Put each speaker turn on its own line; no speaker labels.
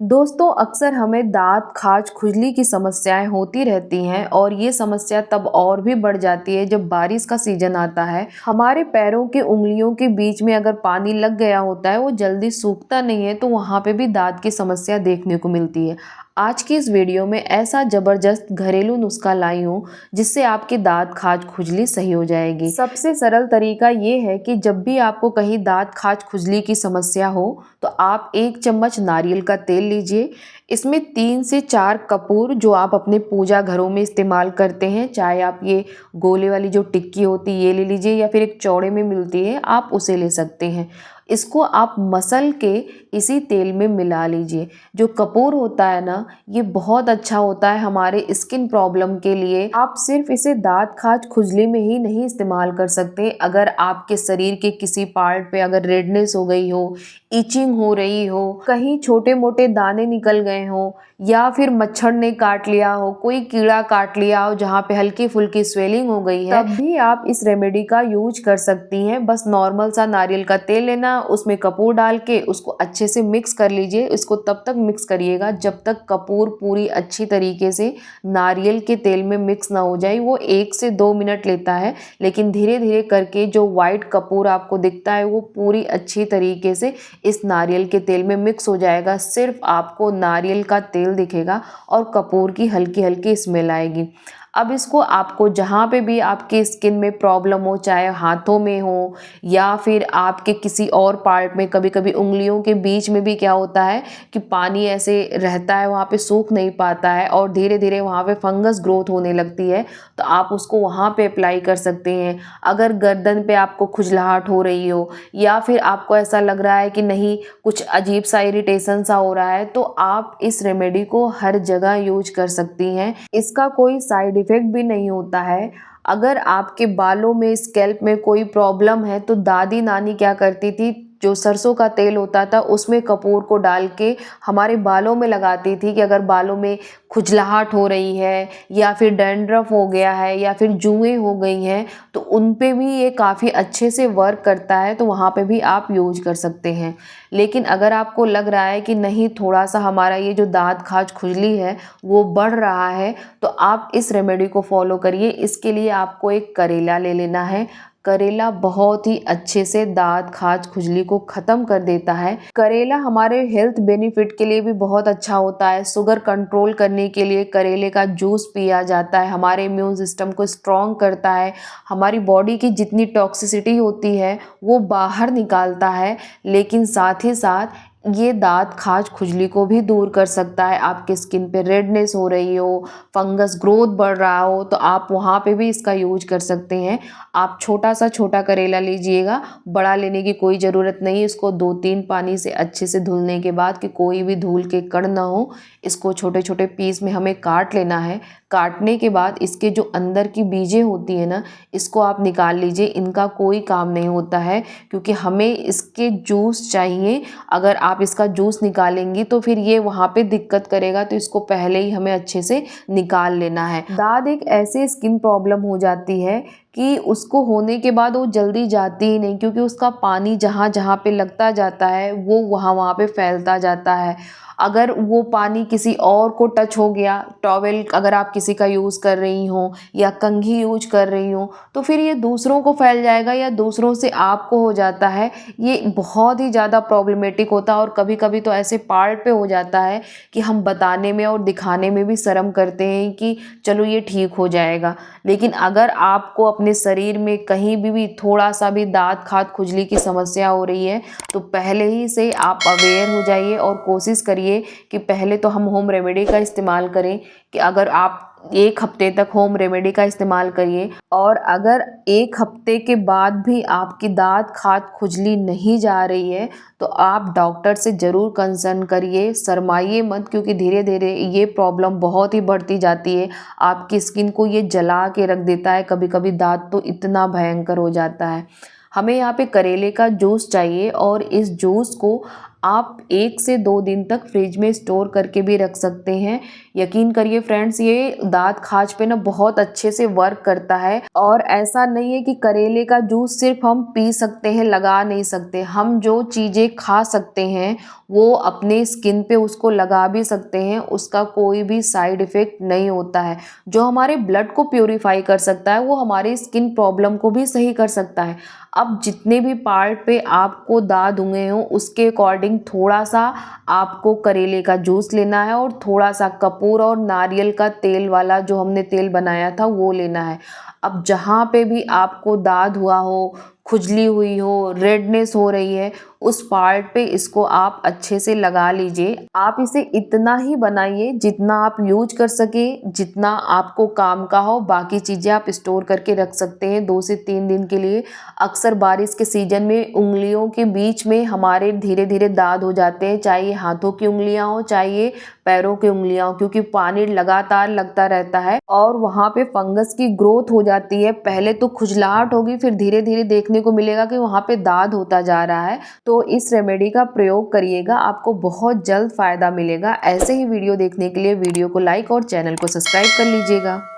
दोस्तों अक्सर हमें दाँत, खाज, खुजली की समस्याएँ होती रहती हैं और ये समस्या तब और भी बढ़ जाती है जब बारिश का सीज़न आता है। हमारे पैरों की उँगलियों के बीच में अगर पानी लग गया होता है, वो जल्दी सूखता नहीं है, तो वहाँ पे भी दाँत की समस्या देखने को मिलती है। आज की इस वीडियो में ऐसा ज़बरदस्त घरेलू नुस्खा लाई हूँ, जिससे आपके दाँत, खाज, खुजली सही हो जाएगी। सबसे सरल तरीका ये है कि जब भी आपको कहीं दाँत, खाज, खुजली की समस्या हो, तो आप 1 चम्मच नारियल का तेल लीजिए। इसमें 3 से 4 कपूर जो आप अपने पूजा घरों में इस्तेमाल करते हैं, चाहे आप ये गोले वाली जो टिक्की होती है ये ले लीजिए या फिर एक चौड़े में मिलती है, आप उसे ले सकते हैं। इसको आप मसल के इसी तेल में मिला लीजिए। जो कपूर होता है ना, ये बहुत अच्छा होता है हमारे स्किन प्रॉब्लम के लिए। आप सिर्फ इसे दाँत, खाज, खुजली में ही नहीं इस्तेमाल कर सकते। अगर आपके शरीर के किसी पार्ट पे अगर रेडनेस हो गई हो, इचिंग हो रही हो, कहीं छोटे-मोटे दाने निकल गए हों या फिर मच्छर ने काट लिया हो, कोई कीड़ा काट लिया हो जहाँ पे हल्की-फुल्की स्वेलिंग हो गई है, तब भी आप इस रेमेडी का यूज़ कर सकती हैं। बस नॉर्मल सा नारियल का तेल लेना, उसमें कपूर डाल के उसको अच्छे से मिक्स कर लीजिए। इसको तब तक मिक्स करिएगा जब तक कपूर पूरी अच्छी तरीके से नारियल के तेल में मिक्स ना हो जाए। वो 1 से 2 मिनट लेता है, लेकिन धीरे-धीरे करके जो व्हाइट कपूर आपको दिखता है वो पूरी अच्छी तरीके से इस नारियल के तेल में मिक्स हो जाएगा। सिर्फ आपको नारियल का तेल दिखेगा और कपूर की हल्की-हल्की स्मेल आएगी। अब इसको आपको जहाँ पे भी आपकी स्किन में प्रॉब्लम हो, चाहे हाथों में हो या फिर आपके किसी और पार्ट में, कभी-कभी उँगलियों के बीच में भी क्या होता है कि पानी ऐसे रहता है, वहाँ पे सूख नहीं पाता है और धीरे-धीरे वहाँ पे फंगस ग्रोथ होने लगती है, तो आप उसको वहाँ पे अप्लाई कर सकते हैं। अगर गर्दन पे आपको खुजलाहट हो रही हो या फिर आपको ऐसा लग रहा है कि नहीं कुछ अजीब सा इरिटेशन सा हो रहा है, तो आप इस रेमेडी को हर जगह यूज कर सकती हैं। इसका कोई साइड इफेक्ट भी नहीं होता है। अगर आपके बालों में, स्कैल्प में कोई प्रॉब्लम है, तो दादी नानी क्या करती थी, जो सरसों का तेल होता था उसमें कपूर को डाल के हमारे बालों में लगाती थी कि अगर बालों में खुजलाहट हो रही है या फिर डैंड्रफ हो गया है या फिर जुएँ हो गई हैं, तो उन पे भी ये काफ़ी अच्छे से वर्क करता है, तो वहाँ पे भी आप यूज कर सकते हैं। लेकिन अगर आपको लग रहा है कि नहीं थोड़ा-सा हमारा ये जो दाँत, खाज, खुजली है वो बढ़ रहा है, तो आप इस रेमेडी को फॉलो करिए। इसके लिए आपको एक करेला ले लेना है। करेला बहुत ही अच्छे से दाँत, खाज, खुजली को ख़त्म कर देता है। करेला हमारे हेल्थ बेनिफिट के लिए भी बहुत अच्छा होता है। शुगर कंट्रोल करने के लिए करेले का जूस पिया जाता है, हमारे इम्यून सिस्टम को स्ट्रॉन्ग करता है, हमारी बॉडी की जितनी टॉक्सिसिटी होती है वो बाहर निकालता है, लेकिन साथ ही साथ ये दाँत, खाज, खुजली को भी दूर कर सकता है। आपकी स्किन पे रेडनेस हो रही हो, फंगस ग्रोथ बढ़ रहा हो, तो आप वहाँ पे भी इसका यूज कर सकते हैं। आप छोटा करेला लीजिएगा, बड़ा लेने की कोई ज़रूरत नहीं है। इसको 2-3 पानी से अच्छे से धुलने के बाद कि कोई भी धूल के कण ना हो, इसको छोटे-छोटे पीस में हमें काट लेना है। काटने के बाद इसके जो अंदर की बीजें होती हैं ना, इसको आप निकाल लीजिए। इनका कोई काम नहीं होता है, क्योंकि हमें इसके जूस चाहिए। अगर आप इसका जूस निकालेंगी तो फिर ये वहाँ पे दिक्कत करेगा, तो इसको पहले ही हमें अच्छे से निकाल लेना है। दाद एक ऐसी स्किन प्रॉब्लम हो जाती है कि उसको होने के बाद वो जल्दी जाती ही नहीं, क्योंकि उसका पानी जहाँ-जहाँ पे लगता जाता है वो वहाँ-वहाँ पे फैलता जाता है। अगर वो पानी किसी और को टच हो गया, टॉवेल अगर आप किसी का यूज़ कर रही हो या कंघी यूज कर रही हो, तो फिर ये दूसरों को फैल जाएगा या दूसरों से आपको हो जाता है। ये बहुत ही ज़्यादा प्रॉब्लमेटिक होता है और कभी-कभी तो ऐसे पार्ट पे हो जाता है कि हम बताने में और दिखाने में भी शर्म करते हैं कि चलो ये ठीक हो जाएगा। लेकिन अगर आपको अपने शरीर में कहीं भी थोड़ा-सा भी दाँत, खाज, खुजली की समस्या हो रही है, तो पहले ही से आप अवेयर हो जाइए और कोशिश करिए कि पहले तो हम होम रेमेडी का इस्तेमाल करें। कि अगर आप 1 हफ्ते तक होम रेमेडी का इस्तेमाल करिए और अगर 1 हफ्ते के बाद भी आपकी दाँत, खाज, खुजली नहीं जा रही है, तो आप डॉक्टर से ज़रूर कंसर्न करिए। शर्माइए मत, क्योंकि धीरे-धीरे ये प्रॉब्लम बहुत ही बढ़ती जाती है। आपकी स्किन को ये जला के रख देता है, कभी-कभी दाँत तो इतना भयंकर हो जाता है। हमें यहाँ पे करेले का जूस चाहिए और इस जूस को आप 1 से 2 दिन तक फ्रिज में स्टोर करके भी रख सकते हैं। यकीन करिए फ्रेंड्स, ये दाँत, खाज पे ना बहुत अच्छे से वर्क करता है। और ऐसा नहीं है कि करेले का जूस सिर्फ हम पी सकते हैं, लगा नहीं सकते। हम जो चीज़ें खा सकते हैं वो अपने स्किन पे उसको लगा भी सकते हैं, उसका कोई भी साइड इफ़ेक्ट नहीं होता है। जो हमारे ब्लड को प्यूरिफ़ाई कर सकता है, वो हमारी स्किन प्रॉब्लम को भी सही कर सकता है। अब जितने भी पार्ट पे आपको दाग हुए हों, उसके अकॉर्डिंग थोड़ा-सा आपको करेले का जूस लेना है और थोड़ा-सा कपूर और नारियल का तेल वाला जो हमने तेल बनाया था, वो लेना है। अब जहाँ पे भी आपको दाद हुआ हो, खुजली हुई हो, रेडनेस हो रही है, उस पार्ट पे इसको आप अच्छे से लगा लीजिए। आप इसे इतना ही बनाइए जितना आप यूज़ कर सकें, जितना आपको काम का हो, बाकी चीज़ें आप स्टोर करके रख सकते हैं 2 से 3 दिन के लिए। अक्सर बारिश के सीज़न में उँगलियों के बीच में हमारे धीरे-धीरे दाग हो जाते हैं, चाहे ये हाथों की उँगलियाँ हों, चाहे ये पैरों की उँगलियाँ हों, क्योंकि पानी लगातार लगता रहता है और वहाँ पे फंगस की ग्रोथ हो जाती है। पहले तो खुजलाहट होगी, फिर धीरे-धीरे देखने को मिलेगा कि वहाँ पे दाग होता जा रहा है। तो इस रेमेडी का प्रयोग करिएगा, आपको बहुत जल्द फ़ायदा मिलेगा। ऐसे ही वीडियो देखने के लिए वीडियो को लाइक और चैनल को सब्सक्राइब कर लीजिएगा।